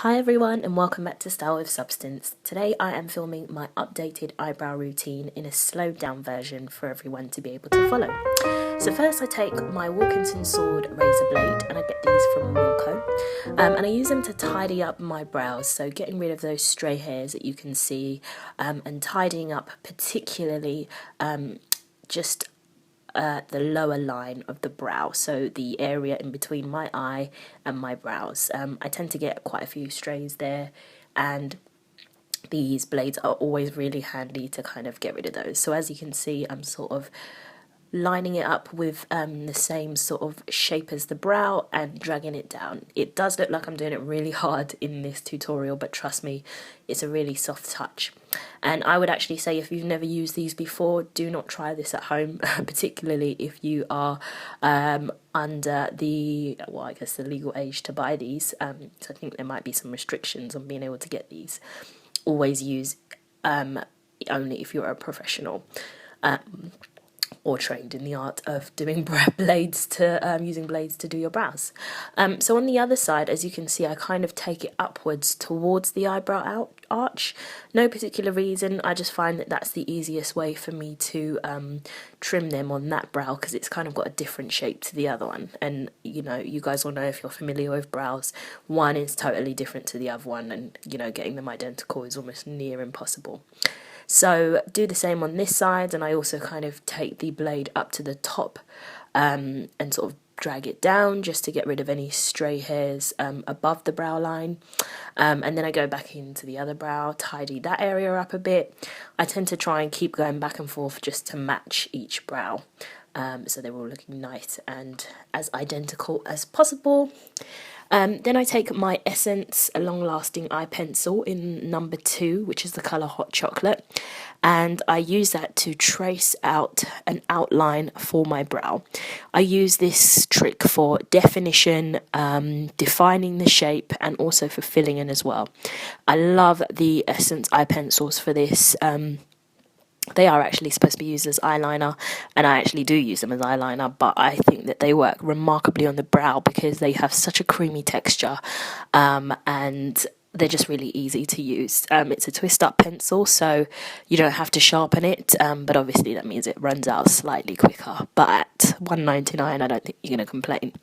Hi everyone and welcome back to Style with Substance. Today I am filming my updated eyebrow routine in a slowed down version for everyone to be able to follow. So first I take my Wilkinson Sword razor blade and I get these from Wilko, and I use them to tidy up my brows, so getting rid of those stray hairs that you can see, and tidying up particularly just the lower line of the brow, so the area in between my eye and my brows. I tend to get quite a few strays there, and these blades are always really handy to kind of get rid of those. So as you can see, I'm sort of lining it up with the same sort of shape as the brow and dragging it down. It does look like I'm doing it really hard in this tutorial, but trust me, it's a really soft touch. And I would actually say if you've never used these before, do not try this at home, particularly if you are under the, well, I guess the legal age to buy these. So I think there might be some restrictions on being able to get these. Always use only if you're a professional. Or trained in the art of doing blades to using blades to do your brows. So on the other side, as you can see, I kind of take it upwards towards the eyebrow arch. No particular reason, I just find that that's the easiest way for me to trim them on that brow, because it's kind of got a different shape to the other one. And you know, you guys will know if you're familiar with brows, one is totally different to the other one, and you know, getting them identical is almost near impossible. So do the same on this side, and I also kind of take the blade up to the top and sort of drag it down just to get rid of any stray hairs above the brow line, and then I go back into the other brow, tidy that area up a bit. I tend to try and keep going back and forth just to match each brow, so they're all looking nice and as identical as possible. Then I take my Essence, a long-lasting eye pencil in number 2, which is the colour Hot Chocolate, and I use that to trace out an outline for my brow. I use this trick for definition, defining the shape, and also for filling in as well. I love the Essence eye pencils for this. They are actually supposed to be used as eyeliner, and I actually do use them as eyeliner, but I think that they work remarkably on the brow because they have such a creamy texture, and they're just really easy to use. It's a twist up pencil, so you don't have to sharpen it, but obviously that means it runs out slightly quicker, but at $1.99 I don't think you're going to complain.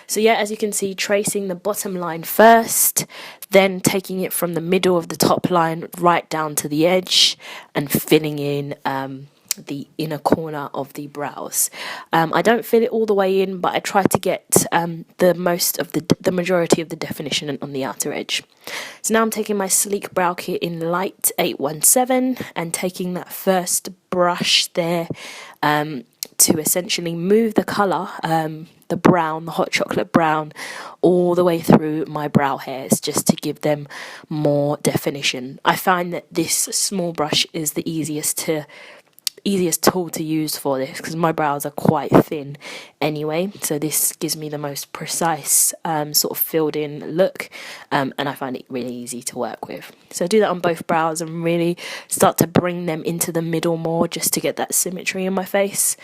So yeah, as you can see, tracing the bottom line first, then taking it from the middle of the top line right down to the edge and filling in the inner corner of the brows. I don't fill it all the way in, but I try to get the majority of the definition on the outer edge. So now I'm taking my Sleek Brow Kit in Light 817 and taking that first brush there to essentially move the colour, the brown, the hot chocolate brown, all the way through my brow hairs just to give them more definition. I find that this small brush is the easiest tool to use for this because my brows are quite thin anyway, so this gives me the most precise sort of filled in look, and I find it really easy to work with. So I do that on both brows and really start to bring them into the middle more just to get that symmetry in my face.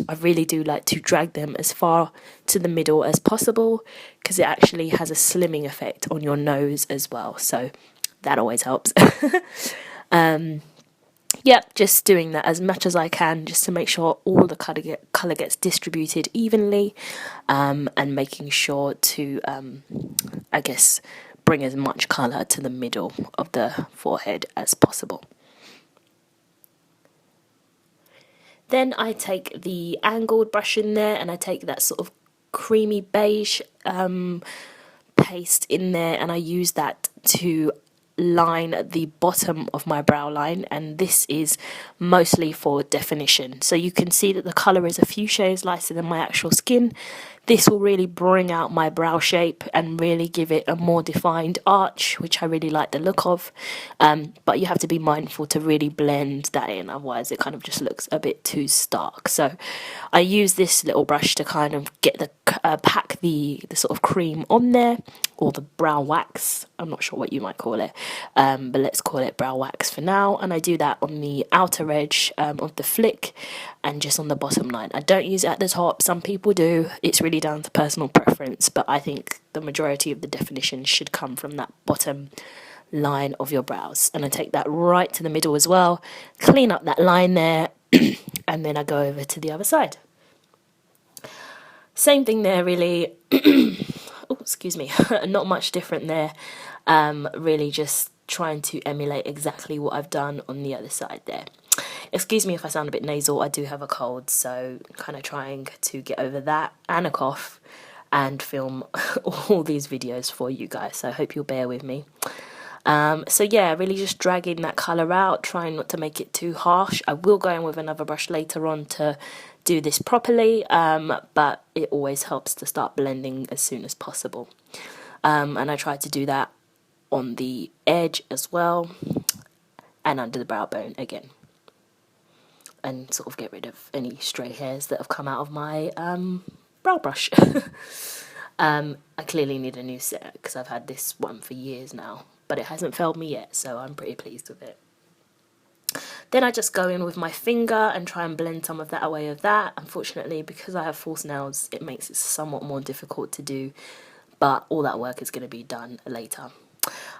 I really do like to drag them as far to the middle as possible because it actually has a slimming effect on your nose as well, so that always helps. Yep, just doing that as much as I can just to make sure all the colour gets distributed evenly, and making sure to, I guess, bring as much colour to the middle of the forehead as possible. Then I take the angled brush in there and I take that sort of creamy beige paste in there, and I use that to line the bottom of my brow line, and this is mostly for definition. So you can see that the colour is a few shades lighter than my actual skin. This will really bring out my brow shape and really give it a more defined arch, which I really like the look of, but you have to be mindful to really blend that in, otherwise it kind of just looks a bit too stark. So I use this little brush to kind of get the pack the sort of cream on there, or the brow wax, I'm not sure what you might call it, but let's call it brow wax for now. And I do that on the outer edge of the flick and just on the bottom line. I don't use it at the top, some people do. It's really really down to personal preference, but I think the majority of the definition should come from that bottom line of your brows. And I take that right to the middle as well, clean up that line there, and then I go over to the other side. Same thing there, really. Oh, excuse me. Not much different there. Really just trying to emulate exactly what I've done on the other side there. Excuse me if I sound a bit nasal. I do have a cold, so kind of trying to get over that and a cough and film all these videos for you guys. So I hope you'll bear with me. So yeah, really just dragging that colour out, trying not to make it too harsh. I will go in with another brush later on to do this properly, but it always helps to start blending as soon as possible. And I try to do that on the edge as well, and under the brow bone again, and sort of get rid of any stray hairs that have come out of my brow brush. I clearly need a new set because I've had this one for years now, but it hasn't failed me yet, so I'm pretty pleased with it. Then I just go in with my finger and try and blend some of that away of that. Unfortunately, because I have false nails, it makes it somewhat more difficult to do, but all that work is going to be done later.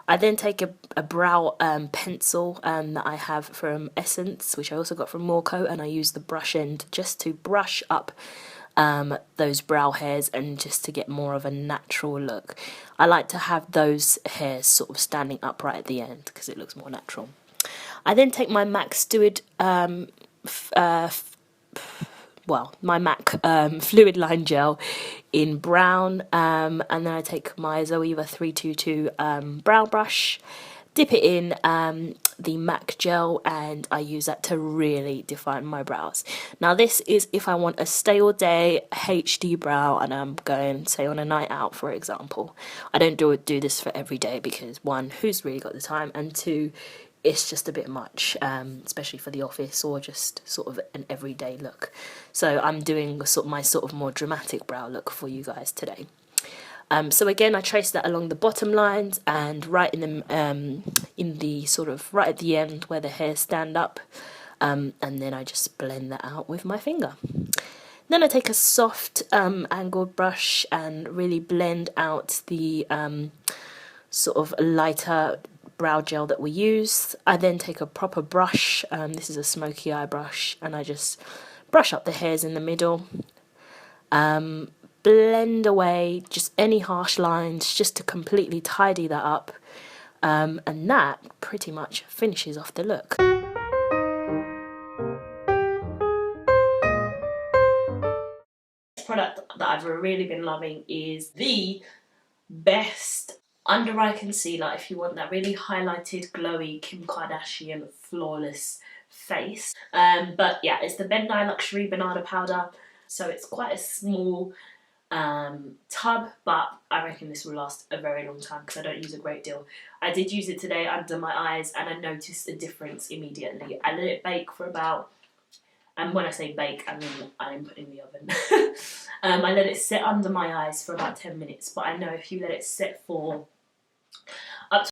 I then take a brow pencil that I have from Essence, which I also got from Morco, and I use the brush end just to brush up those brow hairs and just to get more of a natural look. I like to have those hairs sort of standing upright at the end because it looks more natural. I then take my MAC Steward, my MAC Fluid Line Gel in brown, and then I take my Zoeva 322 brow brush, dip it in the MAC gel, and I use that to really define my brows. Now this is if I want a stay all day HD brow and I'm going, say, on a night out, for example. I don't do this for every day because, one, who's really got the time, and two, it's just a bit much, especially for the office or just sort of an everyday look. So I'm doing my more dramatic brow look for you guys today. So again, I trace that along the bottom lines and right in the sort of right at the end where the hairs stand up, and then I just blend that out with my finger. Then I take a soft angled brush and really blend out the sort of lighter brow gel that we use. I then take a proper brush, this is a smoky eye brush, and I just brush up the hairs in the middle, blend away just any harsh lines just to completely tidy that up, and that pretty much finishes off the look. This product that I've really been loving is the best under eye concealer if you want that really highlighted, glowy, Kim Kardashian flawless face. But yeah, it's the Ben Nye Luxury Banana Powder. So it's quite a small tub, but I reckon this will last a very long time because I don't use a great deal. I did use it today under my eyes and I noticed a difference immediately. I let it bake for about, and when I say bake, I mean I didn't put it in the oven. I let it sit under my eyes for about 10 minutes, but I know if you let it sit for